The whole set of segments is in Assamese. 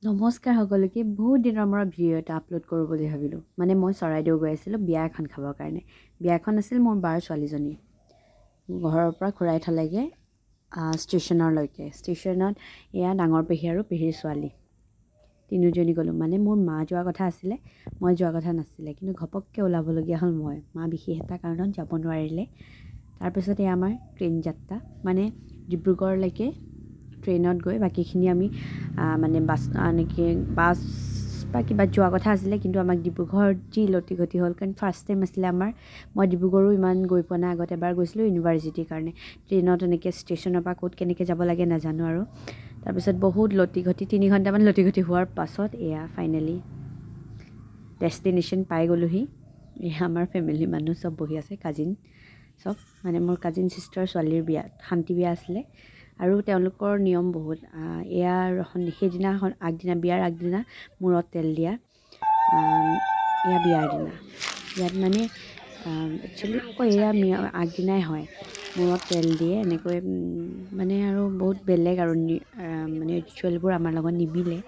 নমস্কাৰ সকলোকে বহুত দিনৰ মূৰত ভিডিঅ' এটা আপলোড কৰোঁ বুলি ভাবিলোঁ মানে মই চৰাইদেউ গৈ আছিলোঁ বিয়া এখন খাবৰ কাৰণে বিয়া এখন আছিল মোৰ বাৰ ছোৱালীজনী ঘৰৰ পৰা ঘূৰাই থলেগে ষ্টেচনলৈকে ষ্টেচনত এয়া ডাঙৰ পেহী আৰু পেহীৰ ছোৱালী তিনিজনী গ'লোঁ মানে মোৰ মা যোৱা কথা আছিলে মই যোৱা কথা নাছিলে কিন্তু ঘপককৈ ওলাবলগীয়া হ'ল মই মা বিশেষ এটা কাৰণত যাব নোৱাৰিলে তাৰপিছত এয়া আমাৰ ট্ৰেইন যাত্ৰা মানে ডিব্ৰুগড়লৈকে ট্ৰেইনত গৈ বাকীখিনি আমি মানে বাছ বা কিবা যোৱা কথা আছিলে কিন্তু আমাক ডিব্ৰুগড় যি লতি গতি হ'ল কাৰণ ফাৰ্ষ্ট টাইম আছিলে আমাৰ মই ডিব্ৰুগড়ো ইমান গৈ পোৱা নাই আগত এবাৰ গৈছিলোঁ ইউনিভাৰ্চিটিৰ কাৰণে ট্ৰেইনত এনেকৈ ষ্টেচনৰ পৰা ক'ত কেনেকৈ যাব লাগে নাজানো আৰু তাৰপিছত বহুত লতি ঘটি 3 ঘণ্টামান লতি ঘটি হোৱাৰ পাছত এয়া ফাইনেলি ডেষ্টিনেশ্যন পাই গ'লোহি এয়া আমাৰ ফেমিলি মানুহ চব বহি আছে কাজিন চব মানে মোৰ কাজিন চিষ্টাৰ ছোৱালীৰ বিয়া শান্তি বিয়া আছিলে আৰু তেওঁলোকৰ নিয়ম বহুত ইয়াৰ সেইদিনা আগদিনা বিয়াৰ আগদিনা মূৰত তেল দিয়া এয়া বিয়াৰ দিনা ইয়াত মানে একচুৱেলি এয়া আগদিনাই হয় মূৰত তেল দিয়ে এনেকৈ মানে আৰু বহুত বেলেগ আৰু মানে ৰিচুৱেলবোৰ আমাৰ লগত নিমিলে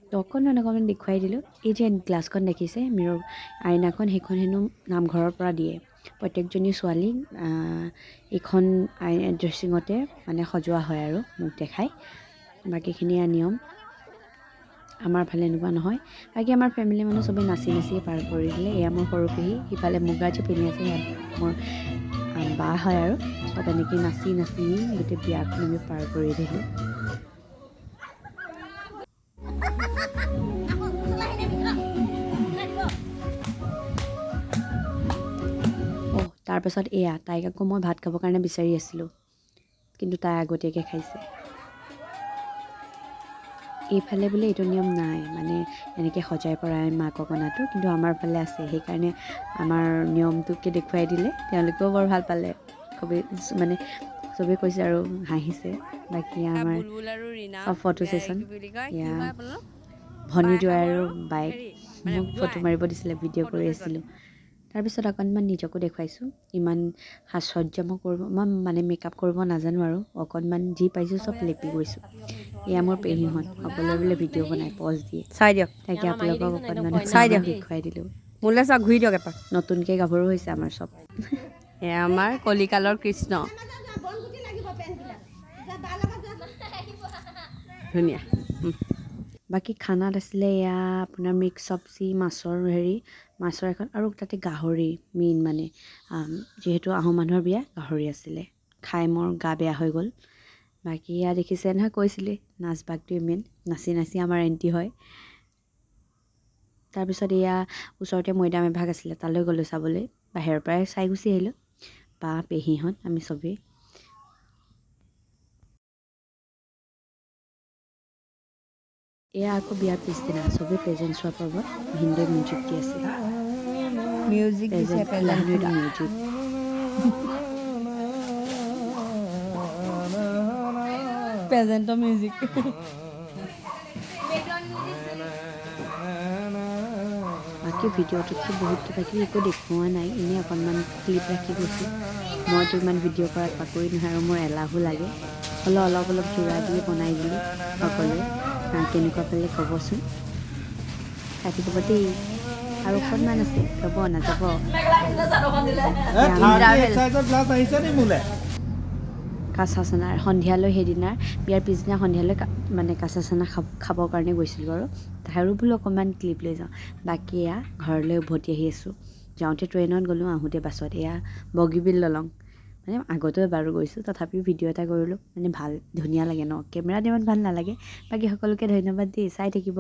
তো অকণমান দেখুৱাই দিলোঁ এই যে গ্লাছখন দেখিছে মিৰৰ আইনাখন সেইখন হেনো নামঘৰৰ পৰা দিয়ে প্ৰত্যেকজনী ছোৱালীক এইখন ড্ৰেছিঙতে মানে সজোৱা হয় আৰু মোক দেখাই বাকীখিনি নিয়ম আমাৰ ফালে এনেকুৱা নহয় বাকী আমাৰ ফেমিলি মানুহ চবেই নাচি নাচিয়ে পাৰ কৰি দিলে এয়া মোৰ সৰু পেহী সিফালে মুগা যে পিন্ধি আছে সেয়া মোৰ বা হয় আৰু চব এনেকৈ নাচি নাচি গোটেই বিয়াখন আমি পাৰ কৰি দিলোঁ তাৰপাছত এয়া তাইক আকৌ মই ভাত খাবৰ কাৰণে বিচাৰি আছিলোঁ কিন্তু তাই আগতীয়াকৈ খাইছে এইফালে বোলে এইটো নিয়ম নাই মানে এনেকৈ সজাই পৰাই মাকক অনাটো কিন্তু আমাৰ ফালে আছে সেইকাৰণে আমাৰ নিয়মটোকে দেখুৱাই দিলে তেওঁলোকেও বৰ ভাল পালে খুবেই মানে চবেই কৈছে আৰু হাঁহিছে বাকী আমাৰ চব ফটো ছেশ্যন এয়া ভনী জোৱাই আৰু বাইক মোক ফটো মাৰিব দিছিলে ভিডিঅ' কৰি আছিলোঁ তাৰপিছত অকণমান নিজকো দেখুৱাইছোঁ ইমান সাজ সজ্জা মই মানে মেকআপ কৰিব নাজানো আৰু অকণমান যি পাইছোঁ চব লেপি গৈছোঁ এয়া মোৰ পেহীহঁত সকলোৱে বোলে ভিডিঅ' বনাই পজ দিয়ে চাই দিয়ক তাকে আপোনালোকক অকণমান চাই দিয়ক দেখুৱাই দিলোঁ মোলৈ চাওক ঘূৰি দিয়ক এপাক নতুনকৈ গাভৰু হৈছে আমাৰ চব এয়া আমাৰ কলিকালৰ কৃষ্ণ ধুনীয়া বাকী খানাত আছিলে এয়া আপোনাৰ মিক্স চব্জি মাছৰ এখন আৰু তাতে গাহৰি মেইন মানে যিহেতু আহোম মানুহৰ বিয়া গাহৰি আছিলে খাই মোৰ গা বেয়া হৈ গ'ল বাকী এয়া দেখিছে নহয় কৈছিলেই নাচ বাগটোৱে মেইন নাচি নাচি আমাৰ এণ্ট্ৰি হয় তাৰপিছত এয়া ওচৰতে মৈদাম এভাগ আছিলে তালৈ গ'লোঁ চাবলৈ বাহিৰৰ পৰাই চাই গুচি আহিলোঁ বা পেহীহঁত আমি চবেই এয়া আকৌ বিয়াৰ পিছদিনা চবেই প্ৰেজেণ্ট চোৱা পৰ্বত ভিনদেউ মিউজিক দি আছে মিউজিক প্ৰেজেণ্টৰ মিউজিক বাকী ভিডিঅ'টোততো বহুত কিবাকিবি একো দেখুওৱা নাই এনেই অকণমান ক্লিপ ৰাখি গৈছোঁ মইতো ইমান ভিডিঅ' কৰাত পাকৰি নহয় আৰু মোৰ এলাহো লাগে হ'লেও অলপ জোৰা দি বনাই দিলোঁ সকলোৱে কেনেকুৱা পালে ক'বচোন চাই থাকিব দেই আৰু অকণমান আছে যাব নাযাব কাঁচা চানাৰ সন্ধিয়ালৈ সেইদিনাৰ বিয়াৰ পিছদিনা সন্ধিয়ালৈ মানে কাঁচা চানা খাবৰ কাৰণে গৈছিলোঁ আৰু তাৰো বোলো অকণমান ক্লিপ লৈ যাওঁ বাকী এয়া ঘৰলৈ উভতি আহি আছোঁ যাওঁতে ট্ৰেইনত গ'লোঁ আহোঁতে বাছত এয়া বগীবিল দলং মানে আগতেও এবাৰো গৈছোঁ তথাপিও ভিডিঅ' এটা কৰিলোঁ মানে ভাল ধুনীয়া লাগে ন কেমেৰাত ইমান ভাল নালাগে বাকী সকলোকে ধন্যবাদ দেই চাই থাকিব